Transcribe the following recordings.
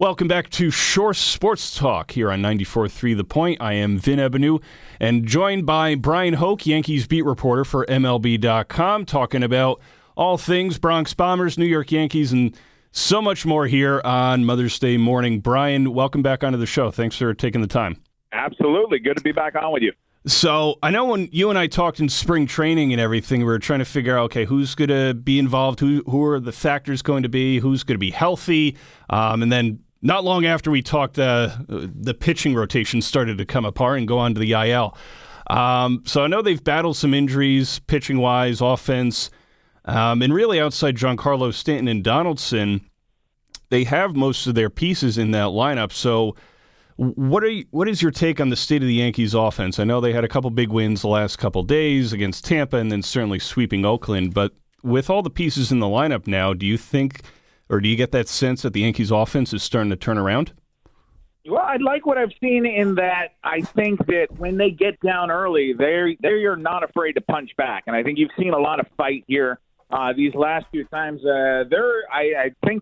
Welcome back to Shore Sports Talk here on 94.3 The Point. I am Vin Ebenau and joined by Bryan Hoch, Yankees beat reporter for MLB.com, talking about all things Bronx Bombers, New York Yankees, and so much more here on Mother's Day morning. Bryan, welcome back onto the show. Thanks for taking the time. Absolutely. Good to be back on with you. So I know when you and I talked in spring training and everything, we were trying to figure out, okay, who's going to be involved, who are the factors going to be, who's going to be healthy, and then not long after we talked, the pitching rotation started to come apart and go on to the IL. So I know they've battled some injuries, pitching-wise, offense, and really outside Giancarlo Stanton and Donaldson, they have most of their pieces in that lineup. So what is your take on the state of the Yankees offense? I know they had a couple big wins the last couple days against Tampa and then certainly sweeping Oakland, but with all the pieces in the lineup now, do you think, or do you get that sense that the Yankees offense is starting to turn around? Well, I like what I've seen in that I think that when they get down early, they're not afraid to punch back. And I think you've seen a lot of fight here these last few times. I think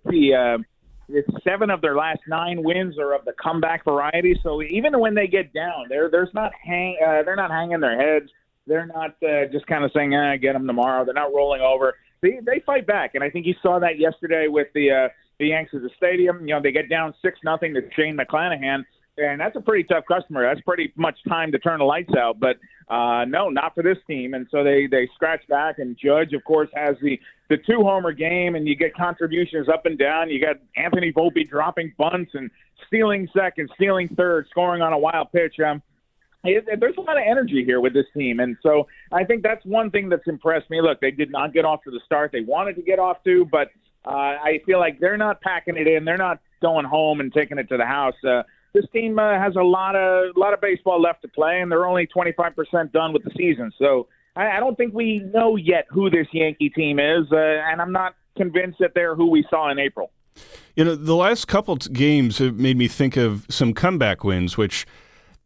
it's 7 of their last 9 wins are of the comeback variety. So even when they get down, they're not hanging their heads. They're not just kind of saying, get them tomorrow. They're not rolling over. They fight back, and I think you saw that yesterday with the Yankees at the stadium. You know, they get down 6-0 to Shane McClanahan, and that's a pretty tough customer. That's pretty much time to turn the lights out. But no, not for this team. And so they scratch back, and Judge, of course, has the 2-homer game, and you get contributions up and down. You got Anthony Volpe dropping bunts and stealing second, stealing third, scoring on a wild pitch. There's a lot of energy here with this team, and so I think that's one thing that's impressed me. Look, they did not get off to the start they wanted to get off to, but I feel like they're not packing it in. They're not going home and taking it to the house. This team has a lot of baseball left to play, and they're only 25% done with the season. So I don't think we know yet who this Yankee team is, and I'm not convinced that they're who we saw in April. You know, the last couple games have made me think of some comeback wins, which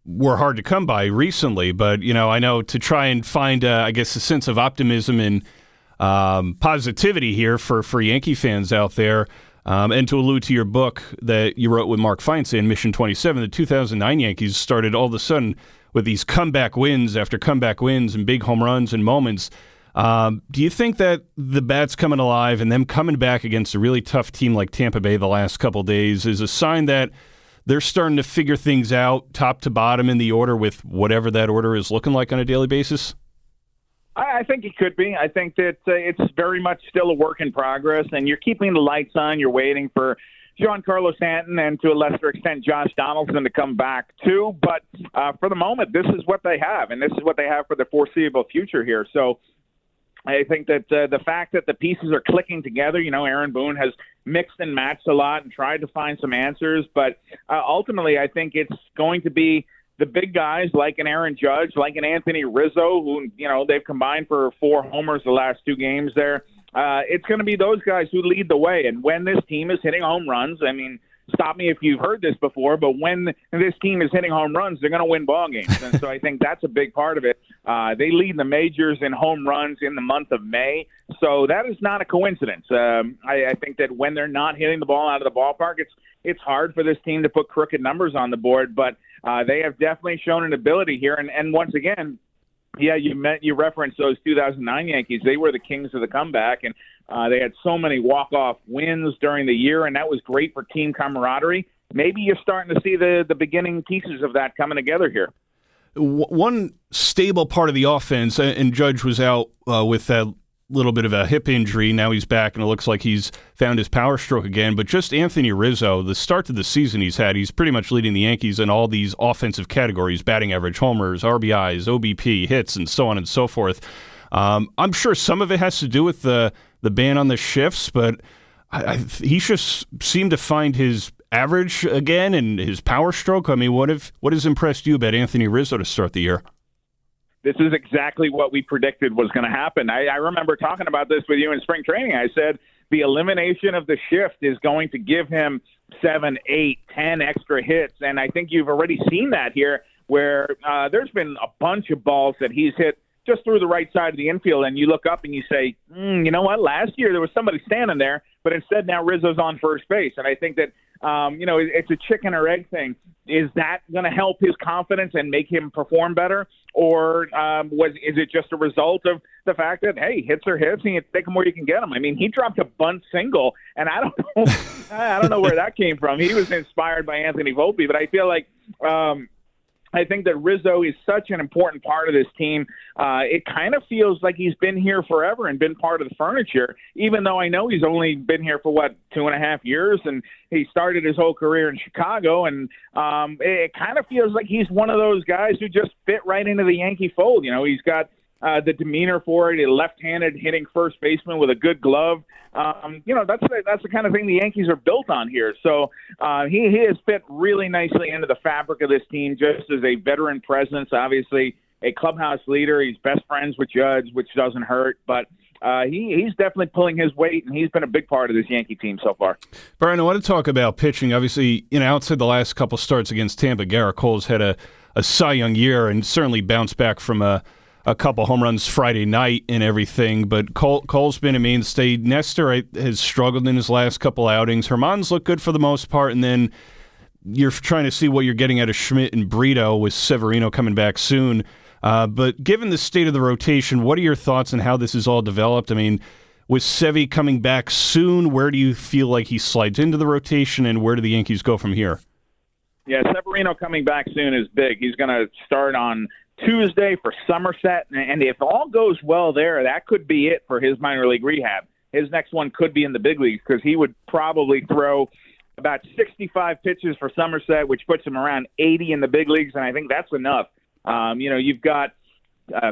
were hard to come by recently, but, you know, I know to try and find, I guess, a sense of optimism and positivity here for Yankee fans out there, and to allude to your book that you wrote with Mark Feinstein, Mission 27, the 2009 Yankees started all of a sudden with these comeback wins after comeback wins and big home runs and moments. Do you think that the bats coming alive and them coming back against a really tough team like Tampa Bay the last couple days is a sign that they're starting to figure things out top to bottom in the order with whatever that order is looking like on a daily basis? I think it could be. I think that it's very much still a work in progress, and you're keeping the lights on. You're waiting for Giancarlo Stanton and, to a lesser extent, Josh Donaldson to come back too. But for the moment, this is what they have, and this is what they have for the foreseeable future here. So I think that the fact that the pieces are clicking together, you know, Aaron Boone has mixed and matched a lot and tried to find some answers. But ultimately, I think it's going to be the big guys like an Aaron Judge, like an Anthony Rizzo, who, you know, they've combined for 4 homers the last 2 games there. It's going to be those guys who lead the way. And when this team is hitting home runs, I mean, stop me if you've heard this before, but when this team is hitting home runs, they're going to win ball games. And so I think that's a big part of it. They lead the majors in home runs in the month of May. So that is not a coincidence. I think that when they're not hitting the ball out of the ballpark, it's hard for this team to put crooked numbers on the board, but they have definitely shown an ability here. And once again, yeah, you referenced those 2009 Yankees. They were the kings of the comeback, and they had so many walk-off wins during the year, and that was great for team camaraderie. Maybe you're starting to see the beginning pieces of that coming together here. One stable part of the offense, and Judge was out with that little bit of a hip injury. Now he's back, and it looks like he's found his power stroke again. But just Anthony Rizzo, the start to the season he's pretty much leading the Yankees in all these offensive categories: batting average, homers, RBIs, OBP, hits, and so on and so forth. I'm sure some of it has to do with the ban on the shifts, but he just seemed to find his average again and his power stroke. I mean, what has impressed you about Anthony Rizzo to start the year? This is exactly what we predicted was going to happen. I remember talking about this with you in spring training. I said the elimination of the shift is going to give him 7, 8, 10 extra hits, and I think you've already seen that here where there's been a bunch of balls that he's hit just threw the right side of the infield, and you look up and you say, you know what, last year there was somebody standing there, but instead now Rizzo's on first base. And I think that, it's a chicken or egg thing. Is that going to help his confidence and make him perform better? Or is it just a result of the fact that, hey, hits are hits and you take them where you can get them? I mean, he dropped a bunt single, and I don't know where that came from. He was inspired by Anthony Volpe, but I feel like I think that Rizzo is such an important part of this team. It kind of feels like he's been here forever and been part of the furniture, even though I know he's only been here for, 2.5 years, and he started his whole career in Chicago, and it kind of feels like he's one of those guys who just fit right into the Yankee fold. He's got the demeanor for it, a left-handed hitting first baseman with a good glove. That's the kind of thing the Yankees are built on here. So he has fit really nicely into the fabric of this team, just as a veteran presence, obviously a clubhouse leader. He's best friends with Judge, which doesn't hurt, but he's definitely pulling his weight, and he's been a big part of this Yankee team so far. Brian, I want to talk about pitching. Obviously, outside the last couple starts against Tampa, Garrett Cole's had a Cy Young year and certainly bounced back from a couple home runs Friday night and everything, but Cole's been a mainstay. Nestor has struggled in his last couple outings. Herman's looked good for the most part, and then you're trying to see what you're getting out of Schmidt and Brito with Severino coming back soon. But given the state of the rotation, what are your thoughts on how this is all developed? I mean, with Sevy coming back soon, where do you feel like he slides into the rotation, and where do the Yankees go from here? Yeah, Severino coming back soon is big. He's going to start on Tuesday for Somerset, and if all goes well there, that could be it for his minor league rehab. His next one could be in the big leagues, because he would probably throw about 65 pitches for Somerset, which puts him around 80 in the big leagues, and I think that's enough. You've got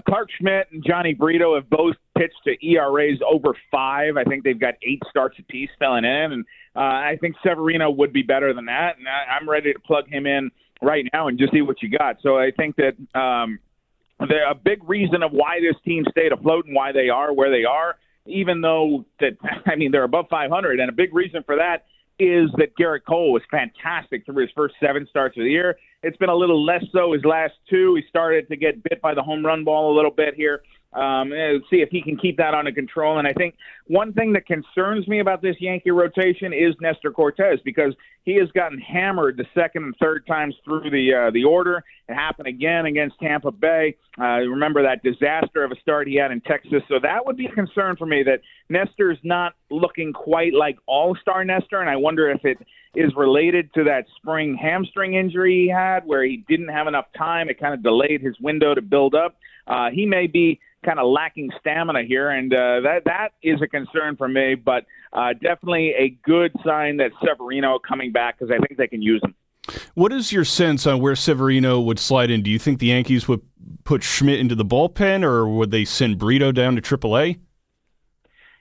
Clark Schmidt and Johnny Brito have both pitched to ERAs over 5. I think they've got 8 starts apiece filling in, and I think Severino would be better than that, and I'm ready to plug him in right now and just see what you got. So I think that a big reason of why this team stayed afloat and why they are where they are, even though they're above 500, and a big reason for that is that Garrett Cole was fantastic through his first 7 starts of the year. It's been a little less so his last 2. He started to get bit by the home run ball a little bit here. See if he can keep that under control. And I think one thing that concerns me about this Yankee rotation is Nestor Cortez, because he has gotten hammered the second and third times through the order. It happened again against Tampa Bay. Remember that disaster of a start he had in Texas. So that would be a concern for me, that Nestor's not looking quite like all-star Nestor, and I wonder if it is related to that spring hamstring injury he had where he didn't have enough time. It kind of delayed his window to build up. He may be kind of lacking stamina here, and that is a concern for me, but definitely a good sign that Severino coming back, because I think they can use him. What is your sense on where Severino would slide in? Do you think the Yankees would put Schmidt into the bullpen, or would they send Brito down to AAA?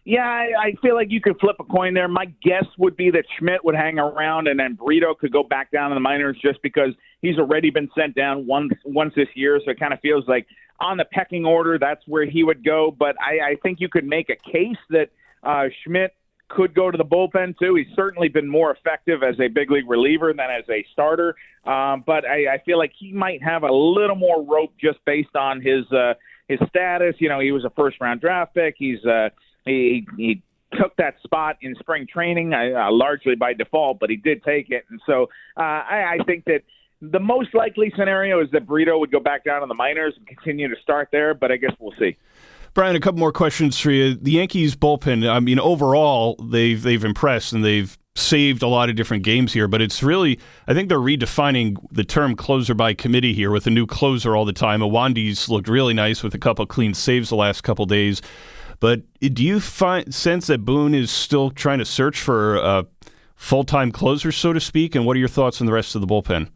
Yeah, I feel like you could flip a coin there. My guess would be that Schmidt would hang around, and then Brito could go back down to the minors, just because he's already been sent down once this year, so it kind of feels like on the pecking order, that's where he would go. But I think you could make a case that Schmidt could go to the bullpen too. He's certainly been more effective as a big league reliever than as a starter. But I feel like he might have a little more rope just based on his status. He was a first-round draft pick. He took that spot in spring training, largely by default, but he did take it. And so I think that the most likely scenario is that Brito would go back down in the minors and continue to start there, but I guess we'll see. Brian, a couple more questions for you. The Yankees bullpen, I mean, overall, they've impressed and they've saved a lot of different games here, but it's really, I think they're redefining the term closer by committee here with a new closer all the time. Iwandi's looked really nice with a couple clean saves the last couple days. But do you sense that Boone is still trying to search for a full-time closer, so to speak? And what are your thoughts on the rest of the bullpen?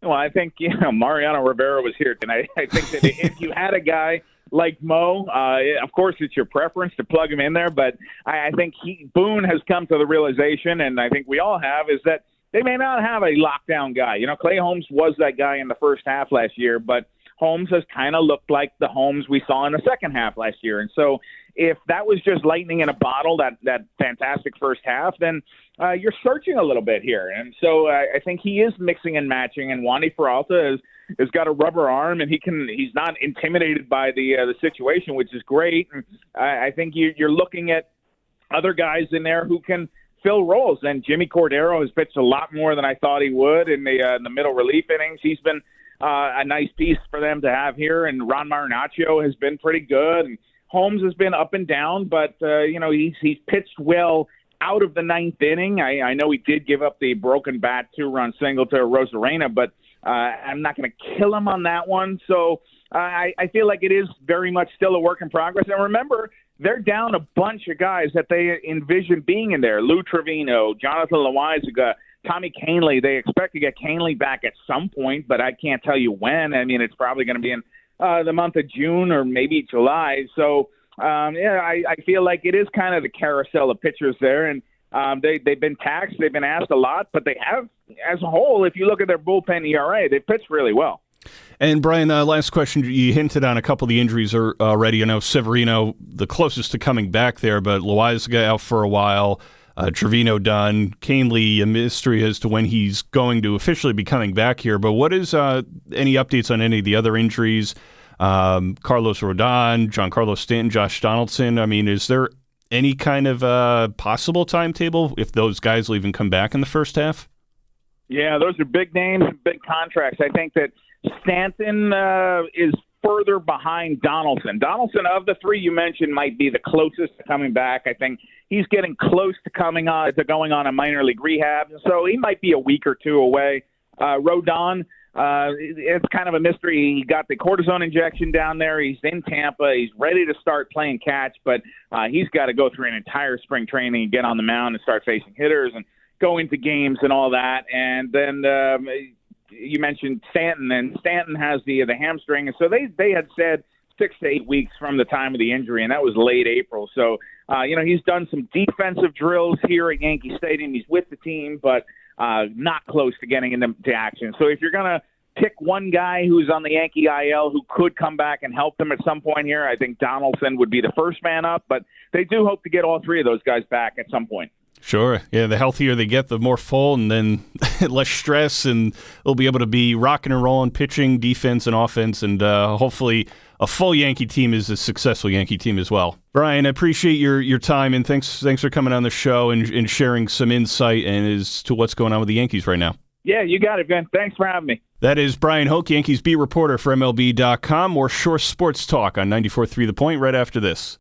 Well, I think, Mariano Rivera was here tonight. I think that if you had a guy like Mo, of course it's your preference to plug him in there, but I think Boone has come to the realization, and I think we all have, is that they may not have a lockdown guy. Clay Holmes was that guy in the first half last year, but Holmes has kind of looked like the Holmes we saw in the second half last year. And so if that was just lightning in a bottle, that fantastic first half, then you're searching a little bit here. And so I think he is mixing and matching, and Wandy Peralta has got a rubber arm, and he's not intimidated by the situation, which is great. And I think you're looking at other guys in there who can fill roles. And Jimmy Cordero has pitched a lot more than I thought he would in the middle relief innings. He's been a nice piece for them to have here. And Ron Marinaccio has been pretty good. And Holmes has been up and down, but he's pitched well out of the ninth inning. I know he did give up the broken bat 2-run single to Rosarena, but I'm not going to kill him on that one. So I feel like it is very much still a work in progress. And remember, they're down a bunch of guys that they envision being in there. Lou Trevino, Jonathan Loaizaga, Tommy Kahnle. They expect to get Kahnle back at some point, but I can't tell you when. I mean, it's probably going to be in the month of June or maybe July. So, I feel like it is kind of the carousel of pitchers there. And they've been taxed. They've been asked a lot, but they have, as a whole, if you look at their bullpen ERA, they've pitched really well. And, Brian, last question. You hinted on a couple of the injuries already. I know Severino, the closest to coming back there, but Loaizaga out for a while, Trevino done, Kahnle, a mystery as to when he's going to officially be coming back here. But what is any updates on any of the other injuries? Carlos Rodon, Giancarlo Stanton, Josh Donaldson. I mean, is there any kind of possible timetable if those guys will even come back in the first half? Yeah, those are big names and big contracts. I think that Stanton is further behind Donaldson. Donaldson, of the three you mentioned, might be the closest to coming back. I think he's getting close to going on a minor league rehab, so he might be a week or two away. Rodon, it's kind of a mystery. He got the cortisone injection down there. He's in Tampa. He's ready to start playing catch, but he's got to go through an entire spring training and get on the mound and start facing hitters and go into games and all that. And then you mentioned Stanton, and Stanton has the hamstring, and so they had said 6 to 8 weeks from the time of the injury, and that was late April. So he's done some defensive drills here at Yankee Stadium. He's with the team, but not close to getting into action. So if you're going to pick one guy who's on the Yankee IL who could come back and help them at some point here, I think Donaldson would be the first man up, but they do hope to get all three of those guys back at some point. Sure. Yeah, the healthier they get, the more full, and then less stress, and they'll be able to be rocking and rolling, pitching, defense, and offense, and hopefully a full Yankee team is a successful Yankee team as well. Brian, I appreciate your time, and thanks for coming on the show and sharing some insight as to what's going on with the Yankees right now. Yeah, you got it, Ben. Thanks for having me. That is Bryan Hoch, Yankees beat reporter for MLB.com. More Shore Sports Talk on 94.3 The Point right after this.